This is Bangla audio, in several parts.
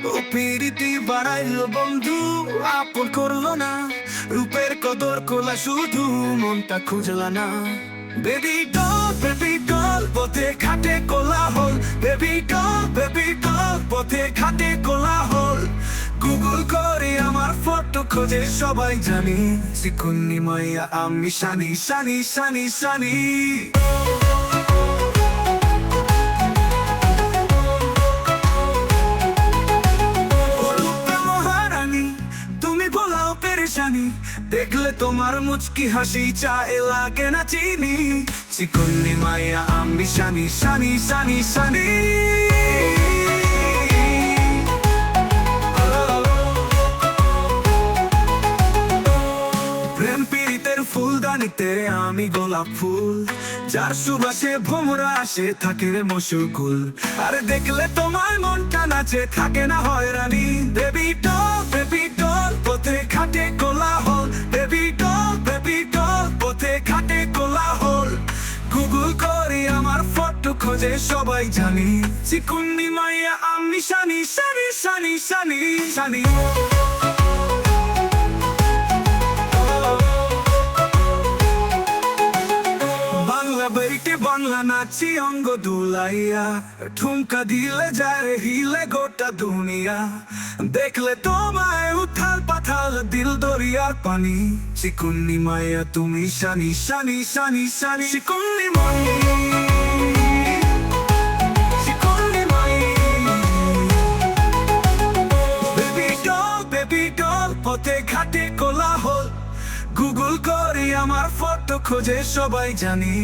ও পিরিতি বাড়াইলো বন্ধু, আপন করলো না। রূপের কদর কোলা শুধু, মনটা খুঁজলা না। বেবি ডল পথে খাটে কোলাহল। বেবি ডল পথে খাটে কোলাহল। গুগল করে আমার ফটো খোঁজে সবাই জানি। চিকুন্নি মাইয়া আমি শানি শানি শানি শানি। দেখলে তোমার মুচকি হাসি চায় লাগে না চিনি। চিকুন্নি মাইয়া আমি শানি শানি শানি শানি। প্রেম পীড়িতের ফুলদানিতে আমি গোলাপ ফুল, যার সুবাসে ভোমরা আসে থাকে মশুকুল। আরে দেখলে তোমার মনটা নাচে থাকে না হয়রানি। বেবি ডল পথে খাটে কোলাহল। বেবি ডল পথে খাটে কোলাহল। গুগল করে আমার ফটো খোঁজে সবাই জানি। চিকুন্নি মাইয়া আমি শানি শানি শানি শানি শানি। বাংলা নাচি অঙ্গ দুলাইয়া, ঠুমকা দিলে যায় হিলে গোটা দুনিয়া। দেখলে তোমায় উথাল পাথাল দিল দরিয়ার পানি। চিকুন্নি মাইয়া তুমি শানি শানি শানি শানি। চিকুন্নি মাই, চিকুন্নি মাই। বেবি ডল পথে ঘাটে কোলাহল। গুগল করে আমার ফটো খোঁজে সবাই জানি।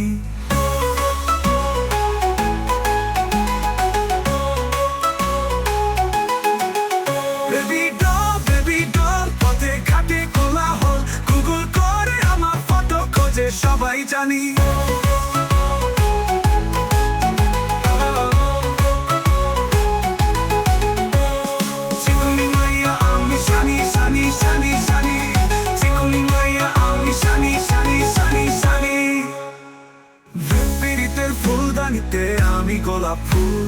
বেবি ডল পথে ঘাটে কোলাহল। গুগল করে আমার ফটো খোঁজে সবাই জানি। চিকুন্নি মাইয়া আমি শানি শানি শানি শানি। চিকুন্নি মাইয়া আমি শানি শানি শানি শানি। পীড়িতের ফুলদানিতে আমি গোলাপ ফুল,